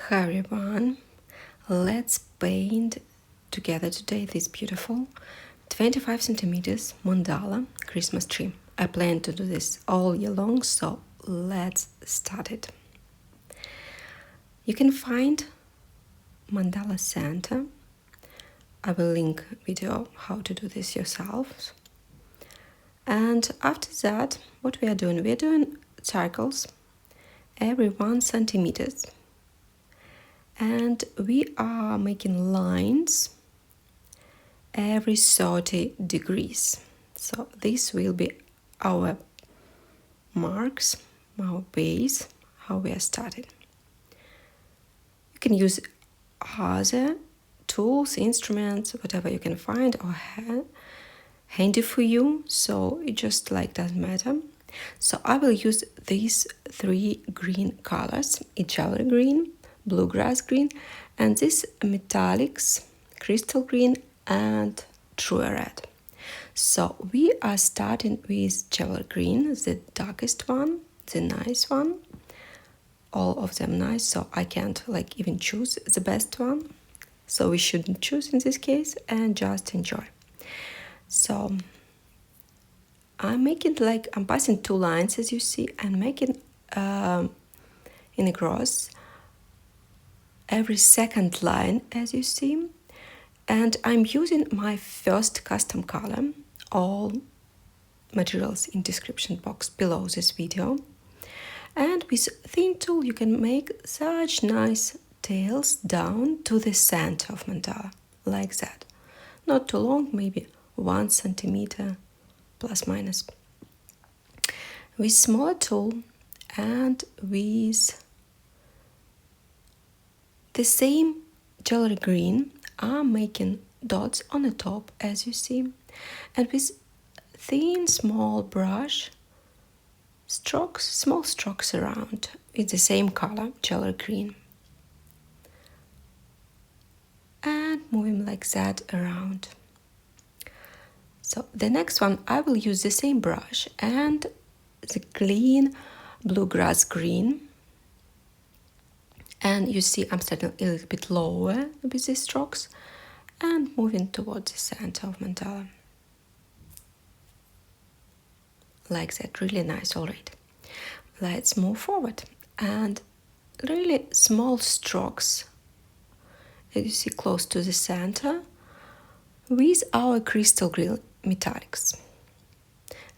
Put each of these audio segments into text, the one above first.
Hi everyone, let's paint together today this beautiful 25 centimeters mandala Christmas tree. I plan to do this all year long, so let's start it. You can find mandala center. I will link video how to do this yourselves. And after that, what we are doing circles every 1 centimeters. And we are making lines every 30 degrees. So this will be our marks, our base, how we are starting. You can use other tools, instruments, whatever you can find or handy for you. So it just doesn't matter. So I will use these 3 green colors, Acrylic green, Bluegrass green, and this metallics, crystal green and true red. So we are starting with Acrylic green, the darkest one, the nice one. All of them nice, so I can't even choose the best one. So we shouldn't choose in this case and just enjoy. So I'm making I'm passing 2 lines as you see and making in a cross every second line as you see, and I'm using my first custom color. All materials in description box below this video, and with thin tool you can make such nice tails down to the center of mandala like that, not too long, maybe 1 centimeter plus minus. With smaller tool and with the same jewelry green, I'm making dots on the top as you see, and with thin small brush strokes, small strokes around with the same color, jewelry green, and moving like that around. So the next one I will use the same brush and the clean bluegrass green. And you see I'm starting a little bit lower with these strokes and moving towards the center of mandala. Like that, really nice already. Let's move forward. And really small strokes, as you see close to the center, with our crystal green metallics.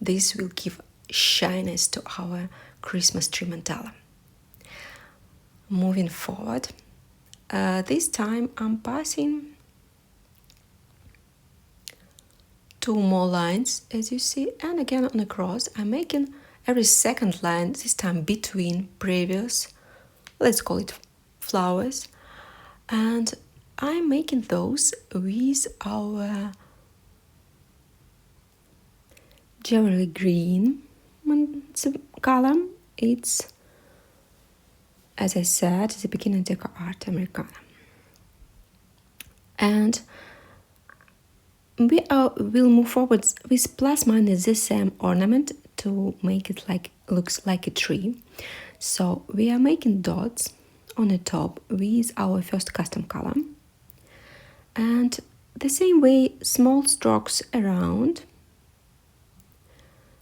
This will give shyness to our Christmas tree mandala. Moving forward, this time I'm passing 2 more lines as you see, and again on a cross I'm making every second line, this time between previous, let's call it flowers, and I'm making those with our jewelry green color. It's, as I said, the beginning DecoArt Americana. And we'll move forward with plus minus the same ornament to make it looks like a tree. So we are making dots on the top with our first custom color. And the same way, small strokes around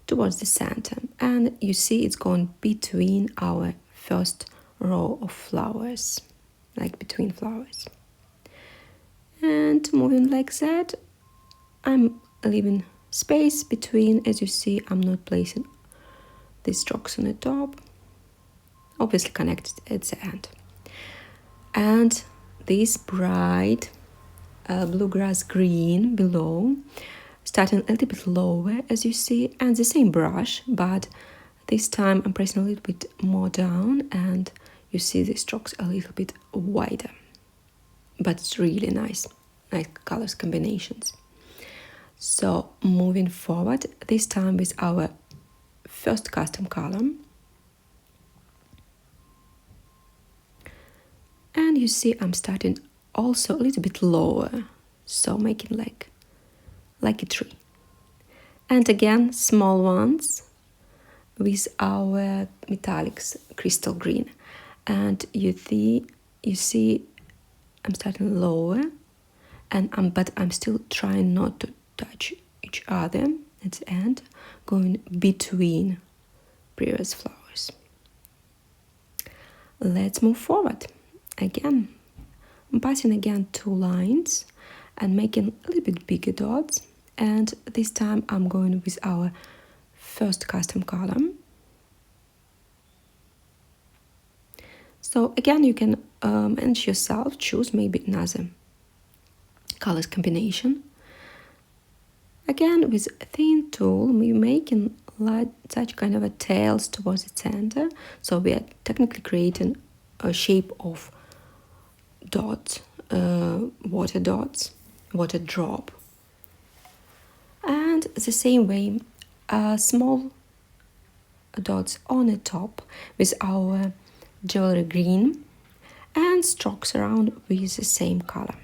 towards the center. And you see it's going between our first row of flowers, between flowers, and moving like that. I'm leaving space between, as you see. I'm not placing these strokes on the top, obviously connected at the end. And this bright bluegrass green below, starting a little bit lower as you see, and the same brush, but this time I'm pressing a little bit more down, and you see the strokes a little bit wider, but it's really nice colors combinations. So moving forward, this time with our first custom column, and you see I'm starting also a little bit lower, so making like a tree. And again, small ones with our metallics crystal green. And you see you see I'm starting lower, but I'm still trying not to touch each other at the end, going between previous flowers. Let's move forward. Again, I'm passing again 2 lines and making a little bit bigger dots, and this time I'm going with our first custom column. So again, you can manage yourself, choose maybe another colors combination. Again, with a thin tool, we're making such kind of a tails towards the center. So we are technically creating a shape of dots, water drop. And the same way, small dots on the top with our jewelry green and strokes around with the same color.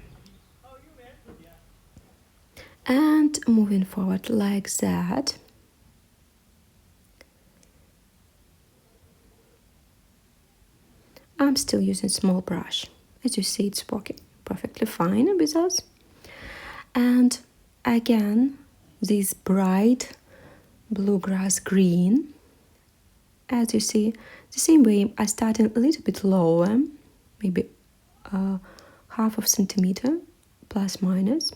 And moving forward like that. I'm still using small brush. As you see, it's working perfectly fine with us. And again, this bright bluegrass green. As you see, the same way, I started a little bit lower, maybe half of centimeter, plus minus.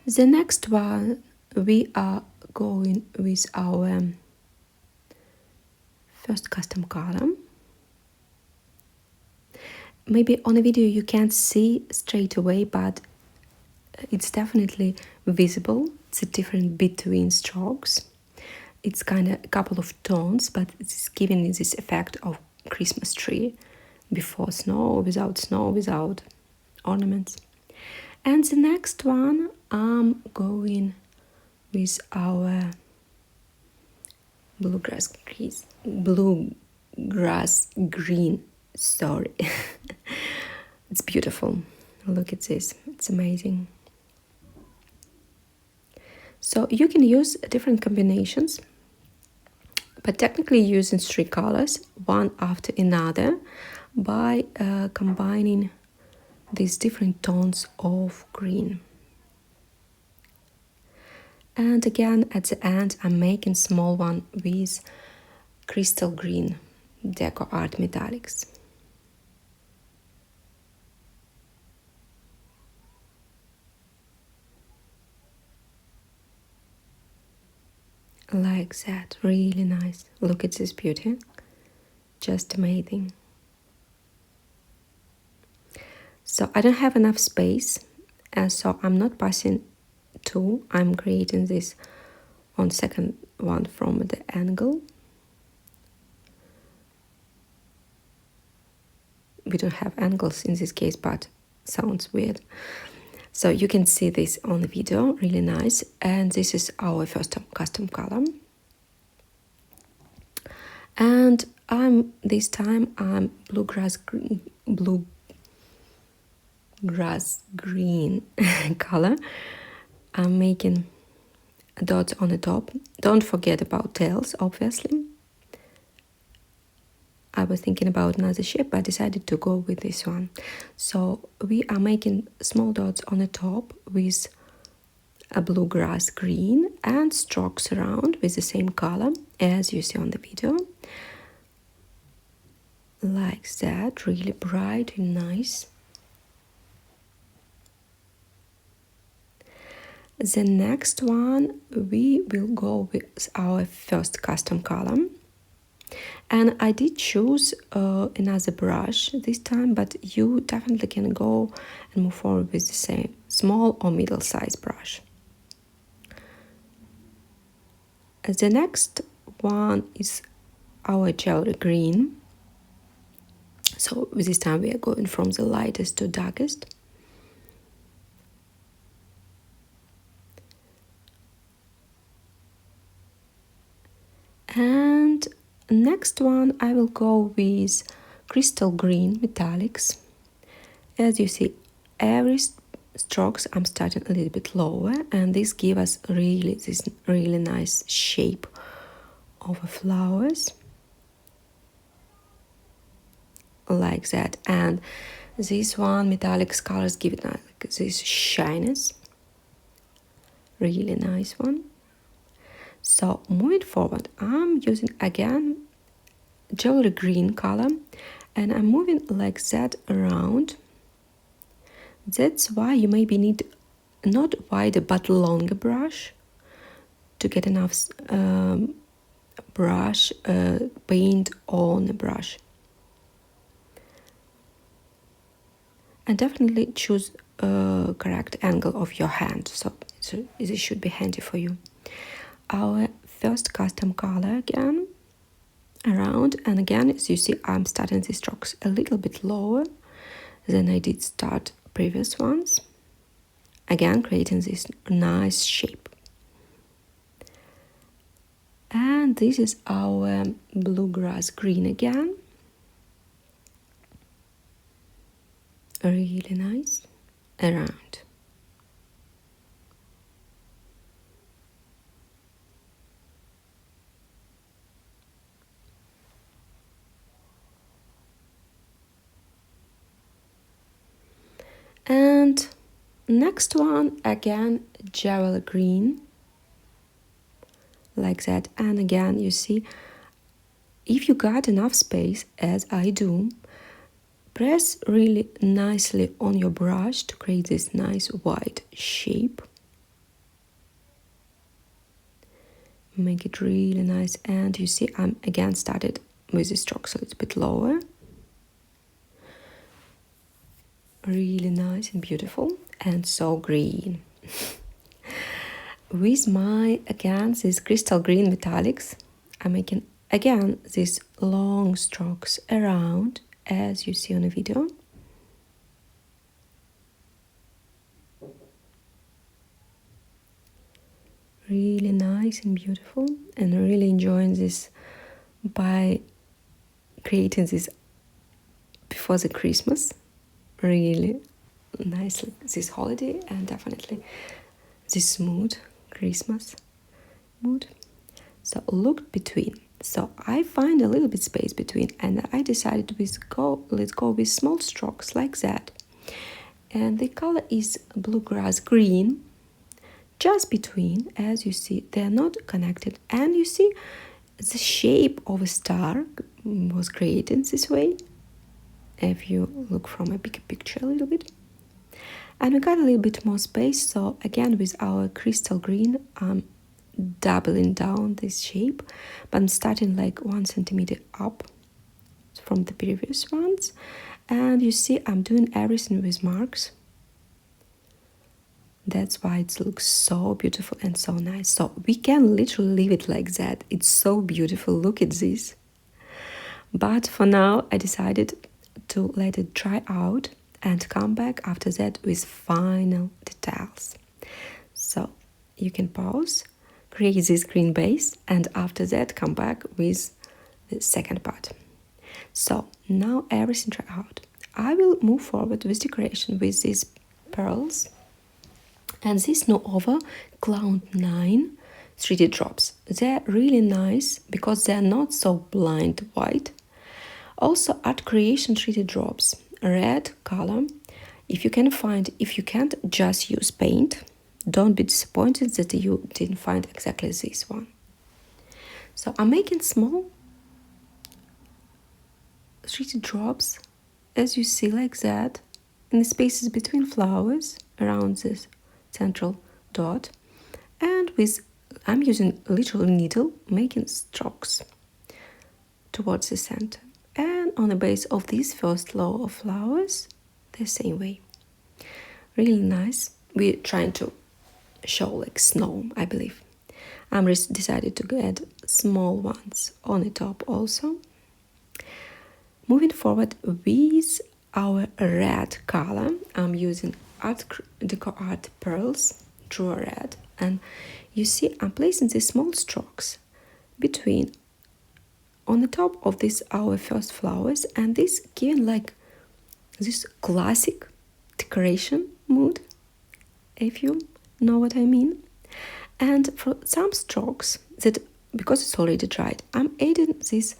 The next one, we are going with our first custom column. Maybe on a video you can't see straight away, but it's definitely visible. It's a difference between strokes. It's kind of a couple of tones, but it's giving you this effect of Christmas tree before snow, without ornaments. And the next one, I'm going with our bluegrass green. Sorry. It's beautiful. Look at this. It's amazing. So you can use different combinations, but technically using 3 colors, one after another, by combining these different tones of green. And again, at the end, I'm making small one with crystal green DecoArt metallics. Like that, really nice. Look at this beauty, just amazing. So I don't have enough space, so I'm not passing 2. I'm creating this on second one from the angle. We don't have angles in this case, but sounds weird. So you can see this on the video, really nice. And this is our first custom column. And this time I'm bluegrass green color. I'm making dots on the top. Don't forget about tails, obviously. I was thinking about another shape, but I decided to go with this one. So we are making small dots on the top with a bluegrass green and strokes around with the same color as you see on the video. Like that, really bright and nice. The next one, we will go with our first custom column. And I did choose another brush this time, but you definitely can go and move forward with the same small or middle-sized brush. The next one is our jewelry green. So this time we are going from the lightest to darkest. And next one, I will go with crystal green metallics. As you see, every strokes I'm starting a little bit lower, and this gives us this really nice shape of flowers. like that. And this one, metallic colors, give it like this shyness. Really nice one. So moving forward, I'm using again jewelry green color, and I'm moving like that around. That's why you maybe need not wider but longer brush to get enough brush paint on the brush. And definitely choose a correct angle of your hand, so this should be handy for you. Our first custom color again around, and again, as you see, I'm starting the strokes a little bit lower than I did start previous ones. Again, creating this nice shape. And this is our bluegrass green again. Really nice around. And next one, again, jewel green, like that. And again, you see, if you got enough space, as I do, press really nicely on your brush to create this nice wide shape. Make it really nice. And you see, I'm again started with the strokes a little bit lower. Really nice and beautiful, and so green. With my, again, these crystal green metallics, I'm making again these long strokes around, as you see on the video. Really nice and beautiful, and really enjoying this by creating this before the Christmas. Really nice this holiday, and definitely this mood, Christmas mood. So look between. So I find a little bit space between, and I decided let's go with small strokes like that. And the color is bluegrass green, just between, as you see, they're not connected. And you see the shape of a star was created this way, if you look from a bigger picture a little bit. And we got a little bit more space, so again with our crystal green, I'm doubling down this shape, but I'm starting like 1 centimeter up from the previous ones. And you see I'm doing everything with marks. That's why it looks so beautiful and so nice. So we can literally leave it like that. It's so beautiful, look at this. But for now I decided to let it dry out and come back after that with final details. So you can pause, create this green base, and after that come back with the second part. So now everything dry out. I will move forward with decoration with these pearls and this Nuvo Cloud 9 3D drops. They're really nice because they're not so blind white. Also Art Creation 3D drops, red color. If you can't, just use paint. Don't be disappointed that you didn't find exactly this one. So I'm making small 3D drops, as you see, like that, in the spaces between flowers around this central dot. And I'm using literal needle, making strokes towards the center. And on the base of this first row of flowers, the same way. Really nice. We're trying to show like snow, I believe. I'm decided to add small ones on the top also. Moving forward with our red color, I'm using DecoArt pearls, true red. And you see I'm placing these small strokes between on the top of this our first flowers, and this giving like this classic decoration mood, if you know what I mean. And for some strokes that, because it's already dried, I'm adding this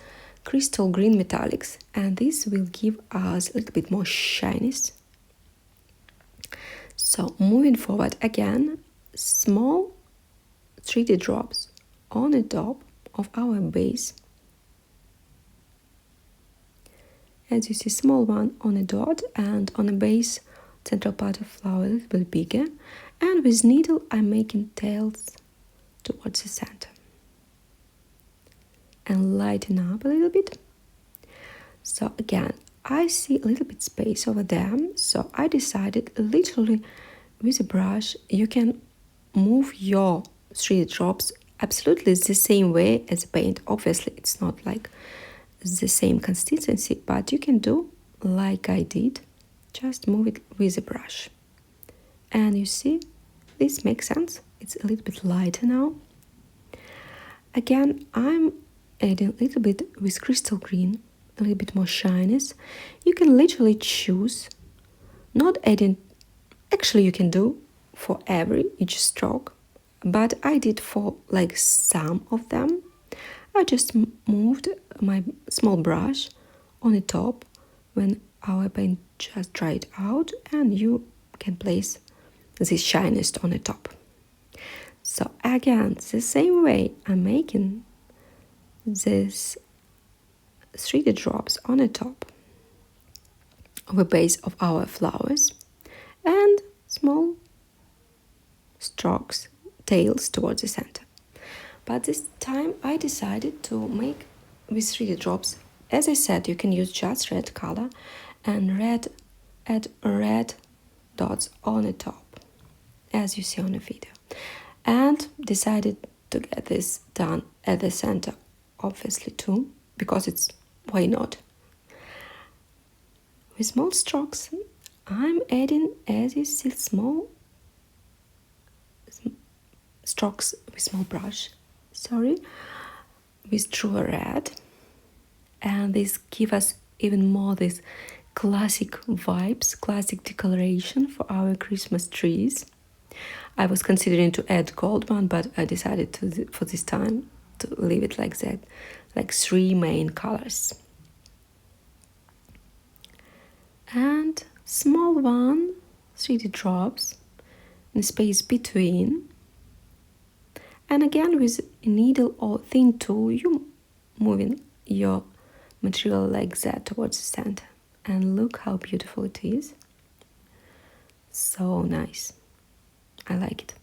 crystal green metallics, and this will give us a little bit more shyness. So moving forward again, small 3D drops on the top of our base. As you see, small one on a dot, and on the base central part of flower a little bit bigger, and with needle I'm making tails towards the center and lighten up a little bit. So again, I see a little bit space over there, so I decided literally with a brush you can move your 3D drops absolutely the same way as paint. Obviously it's not like the same consistency, but you can do like I did, just move it with a brush. And you see, this makes sense. It's a little bit lighter now. Again, I'm adding a little bit with crystal green, a little bit more shyness. You can literally choose, not adding, actually you can do for each stroke, but I did for like some of them. I just moved my small brush on the top when our paint just dried out, and you can place this shyness on the top. So again, the same way I'm making this 3D drops on the top of the base of our flowers and small strokes, tails towards the center. But this time I decided to make with 3D drops. As I said, you can use just red color and add red dots on the top, as you see on the video. And decided to get this done at the center, obviously too, because it's, why not? With small strokes, I'm adding, as you see, small strokes with small brush, with true red, and this give us even more this classic vibes, classic decoration for our Christmas trees. I was considering to add gold one, but I decided for this time to leave it like that, like 3 main colors. And small one, 3D drops in the space between. And again, with a needle or thin tool, you moving your material like that towards the center. And look how beautiful it is. So nice. I like it.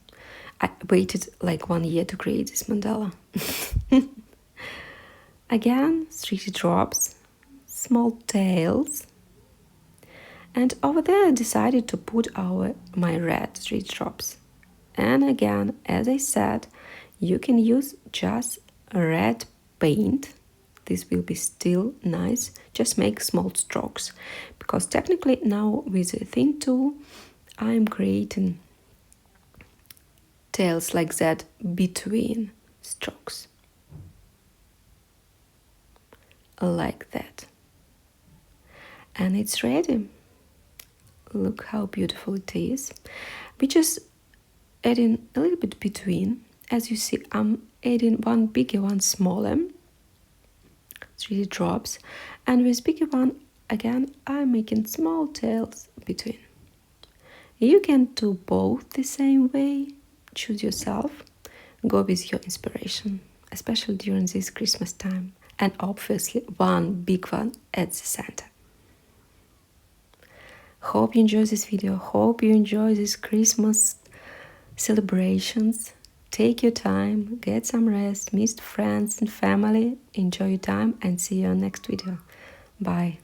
I waited like 1 year to create this mandala. Again, 3D drops, small tails. And over there I decided to put my red 3D drops. And again, as I said, you can use just red paint. This will be still nice. Just make small strokes. Because technically now with a thin tool, I'm creating tails like that between strokes. Like that. And it's ready. Look how beautiful it is. We just adding a little bit between. As you see, I'm adding one bigger, one smaller 3D drops, and with bigger one again I'm making small tails between. You can do both the same way. Choose yourself. Go with your inspiration, especially during this Christmas time, and obviously one big one at the center. Hope you enjoy this video. Hope you enjoy these Christmas celebrations. Take your time, get some rest, meet friends and family, enjoy your time, and see you on next video. Bye.